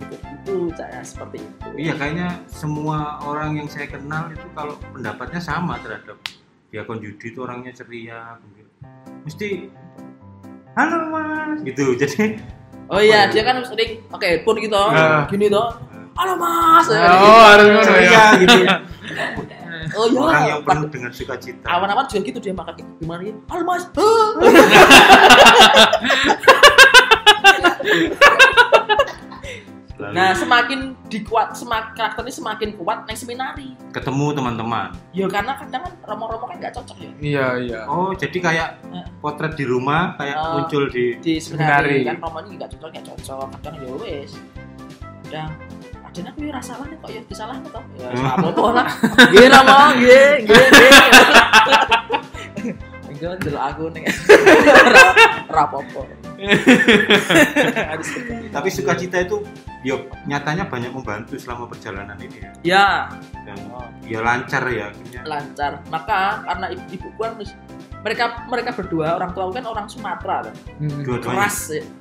C: Itu saya seperti itu.
B: Iya, kayaknya semua orang yang saya kenal itu kalau pendapatnya sama terhadap Diakon Yudi itu orangnya ceria, gembira. Mesti halo mas gitu. Jadi
C: Oh iya, dia kan sering pakai headphone gitu. Gini toh. Halo Mas.
A: Oh, harus ngono ya.
B: ceria gitu.
C: Oh iya.
B: Orang yang penuh dengan sukacita.
C: Awan-awan juga gitu dia makan gimana gitu. Halo Mas.
B: Lalu
C: Nah, semakin karakternya semakin kuat neng seminari.
B: ketemu teman-teman.
C: Ya karena kadang kan romo-romo kan nggak cocok ya.
A: Iya.
B: Oh, jadi kayak potret di rumah kayak muncul di
C: Di seminari
A: Seminari.
C: kan romo ini nggak cocok. Kadang ya wes. Kadang kadang aku ya rasa lah nih kok ya disalah toh. Ya apa-apa lah. Nggih romo, nggih. Enggak jelek aku nih. Rapopo.
B: Tapi sukacita itu nyatanya banyak membantu selama perjalanan ini ya.
C: Ya,
B: Dan ya lancar ya akhirnya.
C: lancar. Maka karena ibu kan mereka berdua orang tua kan orang Sumatera kan.
B: Dua-duanya.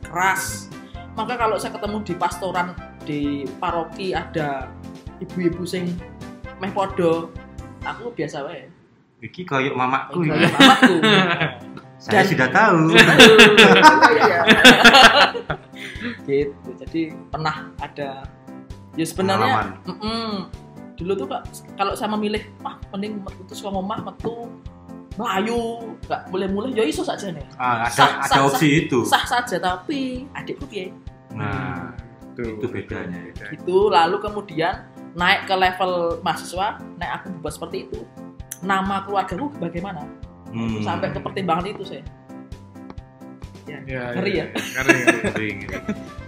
C: Keras. Maka kalau saya ketemu di pastoran di paroki ada ibu-ibu sing meh podo, aku biasa wae.
B: Iki kayak mamaku ya.
C: Kayak mamaku.
B: Saya
C: Dan-
B: sudah tahu.
C: Iya. Gitu. Jadi pernah ada ya sebenarnya dulu tuh Kak, kalau saya memilih mending metu saka omah metu melayu nggak mulai ya iso saja nih.
B: Ada opsi itu.
C: Sah saja tapi adikku piye
B: Nah, itu bedanya.
C: gitu. Lalu kemudian naik ke level mahasiswa, naik aku buat seperti itu. Nama keluargaku bagaimana? Sampai ke pertimbangan itu saya. Ngeri ya.
A: Ngeri.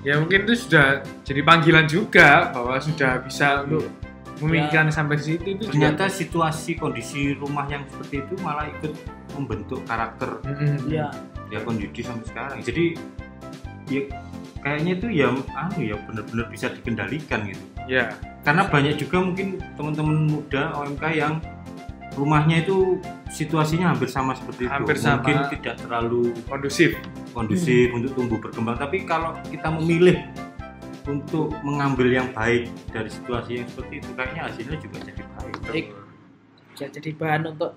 A: Ya mungkin itu sudah jadi panggilan juga bahwa sudah bisa untuk memikirkan sampai ke situ itu
B: Ternyata situasi kondisi rumah yang seperti itu malah ikut membentuk karakter
C: Iya.
B: Diakon Yudi sampai sekarang. Jadi ya kayaknya itu ya benar-benar bisa dikendalikan gitu.
A: Ya.
B: Karena banyak juga mungkin teman-teman muda OMK yang rumahnya itu situasinya hampir sama seperti itu.
A: Hampir sama.
B: Mungkin tidak terlalu
A: Kondusif.
B: untuk tumbuh berkembang, tapi kalau kita memilih untuk mengambil yang baik dari situasi yang seperti itu, kayaknya hasilnya juga jadi baik.
C: Baik. Bisa jadi bahan untuk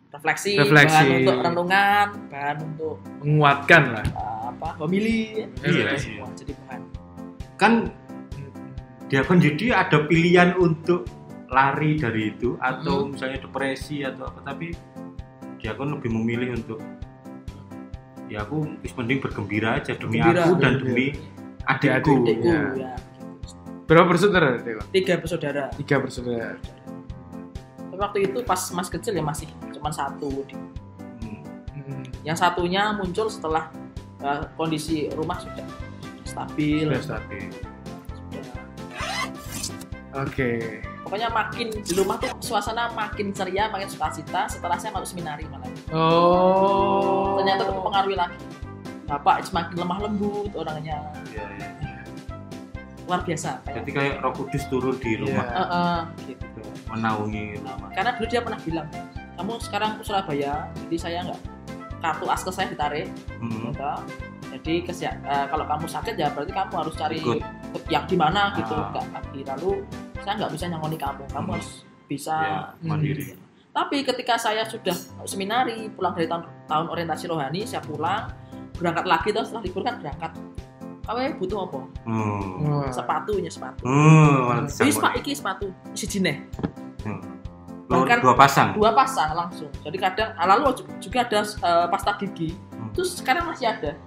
C: refleksi,
A: Refleksi.
C: bahan untuk renungan, bahan untuk
A: Menguatkan lah.
C: pemilih.
B: Iya,
C: Semua jadi bahan.
B: Kan Diakon Yudi ada pilihan untuk lari dari itu atau misalnya depresi atau apa, tapi Diakon lebih memilih untuk ya aku mending bergembira aja demi
C: Gembira.
B: aku dan demi adikku.
C: Adikku
A: Ya.
C: ya.
A: Berapa bersaudara, Dewa?
C: 3 bersaudara.
A: 3 bersaudara.
C: Tapi waktu itu pas mas kecil ya masih cuma satu.
B: Hmm.
C: Yang satunya muncul setelah kondisi rumah sudah stabil.
A: Sudah stabil.
C: Sudah.
A: Oke.
C: Pokoknya makin di rumah tuh suasana makin ceria, makin sukacita setelah saya masuk seminari malah.
A: Oh.
C: Ternyata itu mempengaruhi lagi. Bapak semakin lemah lembut orangnya,
B: Ya, ya.
C: luar biasa.
B: Jadi kayak Roh Kudus turun di rumah
C: Gitu.
B: menaungi rumah.
C: Karena dulu dia pernah bilang, kamu sekarang ke Surabaya, jadi saya nggak kartu askes saya ditarik.
B: Hmm.
C: Jadi kalau kamu sakit ya berarti kamu harus cari
B: Ikut.
C: yang di mana gitu
B: Ah.
C: nggak lagi. Lalu saya nggak bisa nyangoni kamu harus bisa.
B: Ya, mandiri.
C: Tapi ketika saya sudah seminari, pulang dari tahun orientasi rohani, saya pulang, berangkat lagi terus setelah libur kan berangkat. Kawe butuh apa?
A: Wah.
C: Sepatu. Wis Pak iki sepatu siji neh. Bahkan
B: 2 pasang.
C: 2 pasang langsung. Jadi kadang lalu juga ada pasta gigi. Terus sekarang masih ada.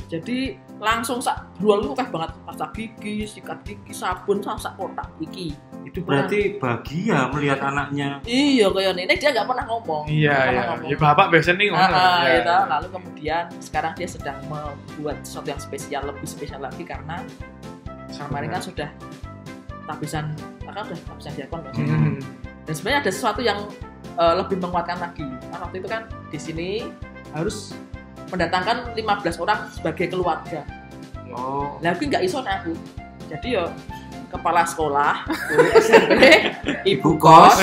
C: Jadi langsung jual lu kayak banget pasta gigi, sikat gigi, sabun sak kotak iki.
B: Itu berarti bahagia melihat anaknya.
C: Iya kayak ini dia nggak pernah ngomong.
A: Iya,
C: Nggak
A: iya.
C: pernah ngomong.
A: Ya bapak biasanya ngomong. Ya.
C: Gitu. Lalu kemudian sekarang dia sedang membuat sesuatu yang spesial, lebih spesial lagi karena kemarin kan sudah tabisan diakon ya.
A: Hmm.
C: Dan sebenarnya ada sesuatu yang lebih menguatkan lagi. Kan waktu itu kan di sini harus mendatangkan 15 orang sebagai keluarga.
B: Oh.
C: Lah aku nggak iso aku. Jadi yo kepala sekolah, guru SMP, ibu kos,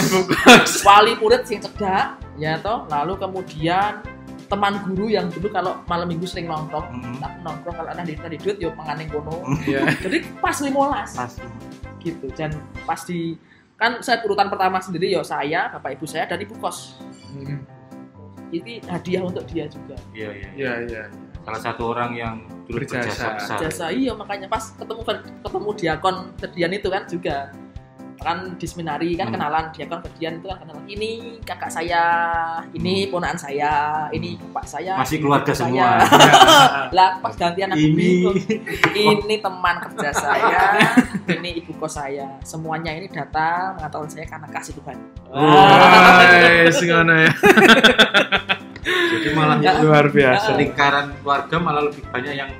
C: wali murid sing cedak, ya toh. Lalu kemudian teman guru yang dulu kalau malam minggu sering nongkrong, tak nongkrong kalau anak di duit yo penganing kono.
A: Iya.
C: Jadi pas 15
B: Pasti.
C: gitu. Dan pas di kan saya urutan pertama sendiri yo saya, bapak ibu saya dan ibu kos. Ini hadiah untuk dia juga.
B: Iya.
A: Iya.
B: Salah satu orang yang dulu
A: Berjasa.
B: berjasa besar.
C: Jasa iya makanya pas ketemu diakon Ferdian itu kan juga kan di seminari kan kenalan diakon Ferdian itu kan kenalan ini kakak saya, ini ponakan saya, ini bapak saya,
B: Masih
C: ini
B: keluarga
C: ibu
B: semua.
C: saya. Lah pas gantian aku
B: Ini.
C: bingung. Ini teman kerja saya, ini ibu kos saya. Semuanya ini datang mengatakan saya karena kasih Tuhan.
A: Wah, sengono ya.
B: Jadi malah yang
A: Luar biasa.
B: lingkaran keluarga malah lebih banyak yang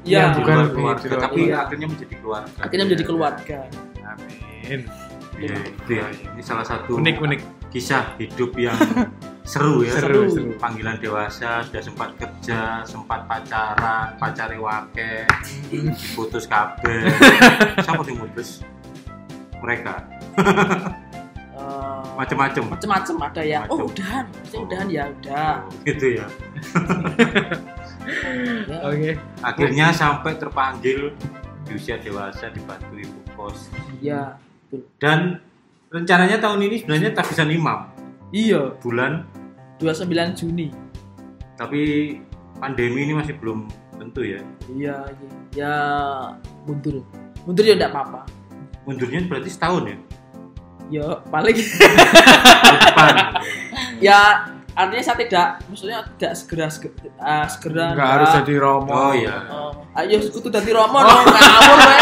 C: Iya,
B: di
A: bukan
B: luar
A: di
B: keluarga,
A: luar
B: tapi
C: keluarga.
B: akhirnya menjadi keluarga.
C: akhirnya menjadi keluarga.
A: Amin.
B: Iya, itu ya. Ini salah satu
A: Unik.
B: kisah hidup yang seru ya.
A: Seru.
B: Panggilan dewasa, sudah sempat kerja, sempat pacaran, pacare wake, diputus kabeh. Siapa yang mutus? Mereka. Macem-macem.
C: Macem-macem ada yang
B: Macem.
C: udahan, saya udahan ya udah.
B: Gitu ya.
C: Ya.
A: Oke.
B: Akhirnya sampai terpanggil di usia dewasa dibantu ibu kos.
C: Iya.
B: Dan rencananya tahun ini sebenarnya tabisan imam
C: Iya,
B: bulan,
C: 29 Juni.
B: tapi pandemi ini masih belum tentu ya.
C: Iya. Ya mundur. Mundur ya enggak apa-apa.
B: Mundurnya berarti setahun ya.
C: Ya paling
B: Depan.
C: ya artinya saya maksudnya tidak segera
A: Enggak harus jadi romo.
B: Oh iya.
C: Ayo kudu dadi romo dong ngawur wae.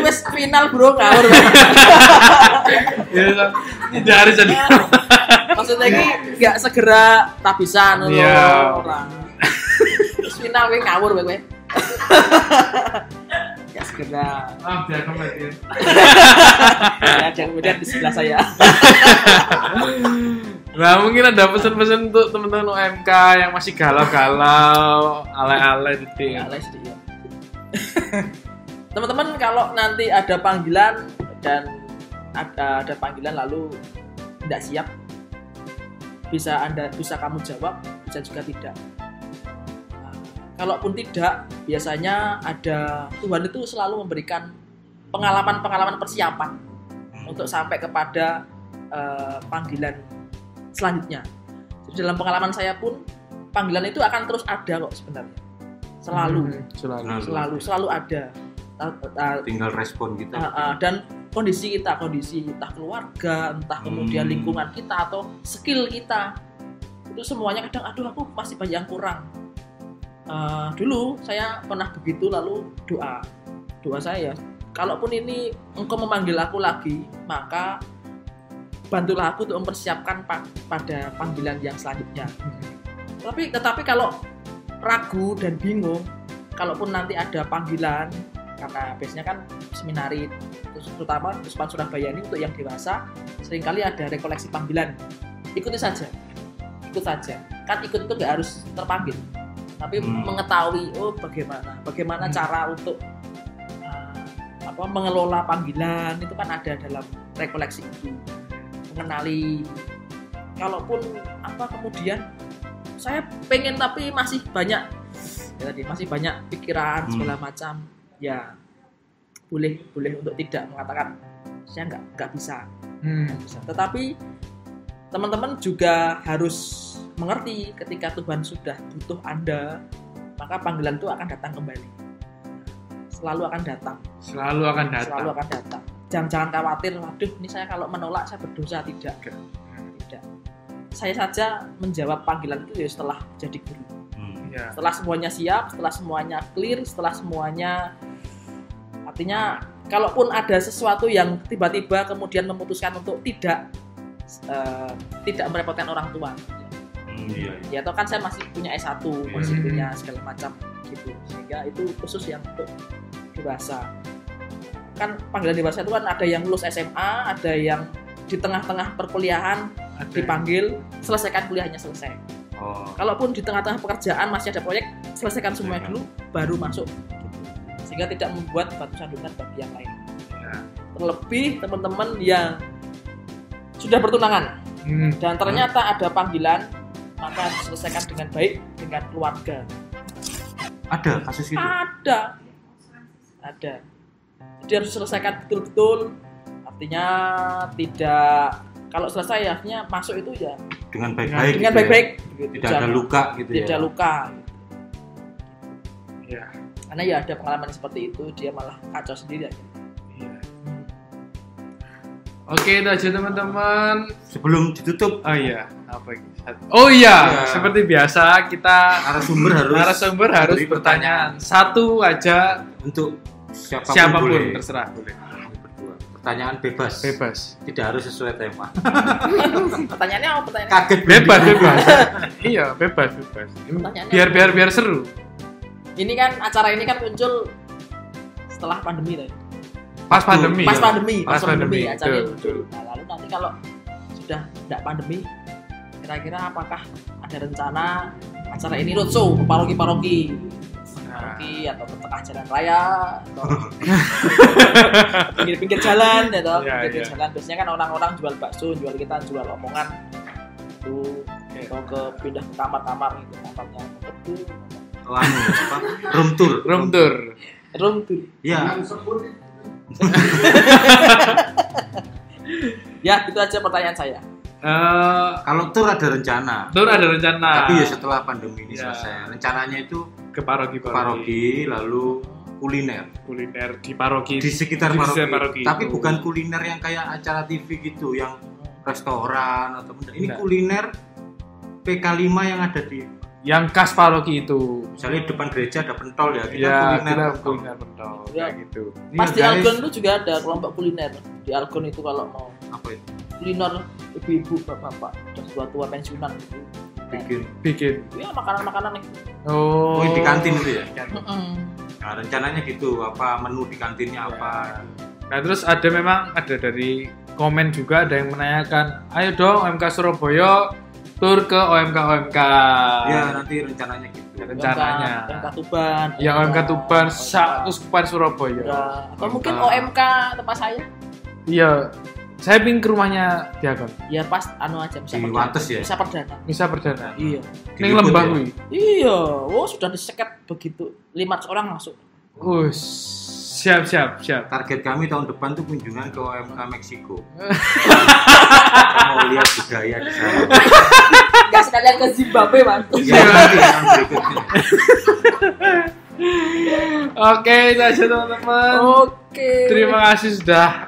C: Wes final bro ngawur wae.
A: Iya, tidak harus jadi.
C: Maksudnya ini enggak segera tabisan loh.
A: Iya.
C: Orang. Wes final wae ngawur wae. Ya segera.
A: Biar kembali.
C: Ya jangan kemudian di sebelah saya.
A: Nah, mungkin ada pesan-pesan untuk teman-teman UMK yang masih galau-galau, alay-alay gitu.
C: Ya, les dia. Teman-teman kalau nanti ada panggilan dan ada panggilan lalu tidak siap, bisa kamu jawab, bisa juga tidak. Nah, kalaupun tidak, biasanya ada Tuhan itu selalu memberikan pengalaman persiapan untuk sampai kepada panggilan selanjutnya. Jadi dalam pengalaman saya pun panggilan itu akan terus ada kok sebenarnya. Selalu ada.
B: Tinggal respon kita.
C: Dan kondisi kita, entah keluarga, entah kemudian lingkungan kita atau skill kita, itu semuanya kadang aduh aku masih banyak yang kurang. Dulu saya pernah begitu, lalu doa saya, kalaupun ini engkau memanggil aku lagi, maka bantulah aku untuk mempersiapkan pada panggilan yang selanjutnya. Tetapi kalau ragu dan bingung, kalaupun nanti ada panggilan, karena biasanya kan seminari terutama Puspan Surabaya ini untuk yang dewasa seringkali ada rekoleksi panggilan, ikut saja kan ikut itu nggak harus terpanggil, tapi mengetahui bagaimana cara untuk mengelola panggilan itu kan ada dalam rekoleksi itu, mengenali kalaupun kemudian saya pengen tapi masih banyak Ya, tadi masih banyak pikiran segala macam. Ya boleh untuk tidak mengatakan saya nggak bisa. Tetapi teman-teman juga harus mengerti ketika Tuhan sudah butuh Anda, maka panggilan itu akan datang kembali. Selalu akan datang. Jangan khawatir, waduh ini saya kalau menolak saya berdosa. Tidak. Saya saja menjawab panggilan itu ya setelah jadi guru. Setelah semuanya siap, setelah semuanya clear, setelah semuanya, artinya kalaupun ada sesuatu yang tiba-tiba kemudian memutuskan untuk tidak merepotkan orang tua. Ya toh kan saya masih punya S1, masih punya segala macam gitu. Sehingga itu khusus yang untuk dewasa. Kan panggilan dewasa itu kan ada yang lulus SMA, ada yang di tengah-tengah perkuliahan dipanggil, selesaikan kuliahnya selesai. Kalaupun di tengah-tengah pekerjaan masih ada proyek, selesaikan semuanya dulu baru masuk. Sehingga tidak membuat batu sandungan bagi yang lain. Terlebih teman-teman yang sudah bertunangan dan ternyata ada panggilan, maka diselesaikan dengan baik dengan keluarga.
B: Ada kasus itu?
C: Ada. Jadi harus diselesaikan betul-betul. Artinya tidak, kalau selesai akhirnya masuk itu ya
B: dengan baik-baik.
C: Dengan baik-baik.
B: Gitu. Tidak ada luka gitu ya.
C: Tidak luka.
A: Ya.
C: Karena ya ada pengalaman seperti itu, dia malah kacau sendiri aja.
A: Oke, itu aja teman-teman.
B: Sebelum ditutup,
A: seperti biasa kita narasumber harus pertanyaan. Satu aja
B: untuk
A: siapapun terserah boleh.
B: Pertanyaan bebas. Tidak harus sesuai tema.
C: Pertanyaannya apa pertanyaan?
B: Kaget
A: bebas. Iya, bebas. Biar seru.
C: Ini kan acara ini kan muncul setelah pandemi tadi.
A: Pas pandemi
C: acaranya muncul. Nah, lalu nanti kalau sudah tidak pandemi, kira-kira apakah ada rencana acara ini roadshow ke paroki atau ke tengah jalan raya atau pinggir-pinggir jalan jalan. Biasanya kan orang-orang jual bakso, kita jual omongan itu atau pindah ke kamar-kamar gitu, kamarnya itu
A: room tour.
B: Ya.
C: Ya, itu aja pertanyaan saya.
B: Kalau tour ada rencana. Tapi ya setelah pandemi ini selesai. Rencananya itu
A: ke paroki,
B: lalu kuliner
A: di paroki,
B: di sekitar paroki. Tapi bukan kuliner yang kayak acara TV gitu, yang restoran atau ini kuliner PK5 yang ada di
A: yang khas paroki itu.
B: Misalnya depan gereja ada pentol ya,
A: kita kuliner pentol kayak gitu.
C: Pas di Algon itu juga ada kelompok kuliner. Di Algon itu kalau mau
B: apa itu?
C: Kuliner ibu-ibu, bapak-bapak, udah tua pensiunan gitu.
A: Bikin.
C: Ya makanan-makanan itu.
B: Oh, di kantin itu ya?
C: Nah,
B: rencananya gitu, apa menu di kantinnya apa.
A: Nah, terus ada dari komen juga ada yang menanyakan, "Ayo dong OMK Surabaya tur ke OMK.
B: Ya, nanti rencananya gitu.
C: OMK Tuban.
A: Ya, OMK Tuban, Keuskupan Surabaya.
C: Atau mungkin OMK tempat saya.
A: Iya. Saya pingin ke rumahnya Diakon.
C: Ya pas aja bisa perdana.
A: Bisa perdana.
C: Iya.
A: Ning Lembah kuwi.
C: Iya, sudah diseket begitu 500 orang masuk.
A: Siap.
B: Target kami tahun depan tuh kunjungan ke OMK Meksiko. Mau lihat budaya di sana.
C: Enggak sekalian ke Zimbabwe, Mas.
B: Iya, nanti yang berikutnya.
A: Oke, itu aja teman-teman.
C: Oke.
A: Terima kasih sudah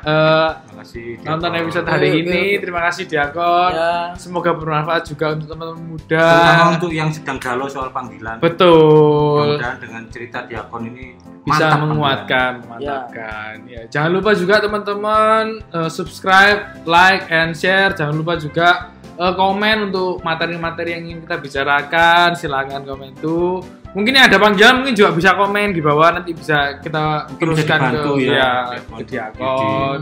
A: nonton episode hari ini. Terima kasih Diakon.
C: Ya.
A: Semoga bermanfaat juga untuk teman-teman muda.
B: Terutama untuk yang sedang galau soal panggilan.
A: Betul.
B: Mudah-mudahan dengan cerita Diakon ini
A: bisa menguatkan, memantapkan. Ya, jangan lupa juga teman-teman subscribe, like, and share. Jangan lupa juga komen untuk materi-materi yang ingin kita bicarakan. Silakan komen itu. Mungkin yang ada panggilan mungkin juga bisa komen di bawah, nanti bisa kita teruskan ke Diakon.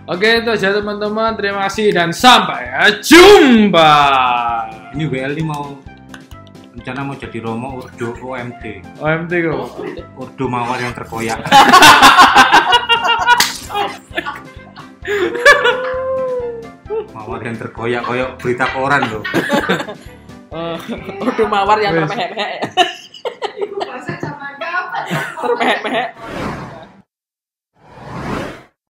A: Oke, itu aja teman-teman. Terima kasih dan sampai jumpa.
B: Ini WL ini rencana mau jadi Romo Urdo OMT
A: kok.
B: Urdo Mawar yang terkoyak. Mawar yang terkoyak koyok berita koran loh.
C: Urdo Mawar yang termehek-mehek. termehek-mehek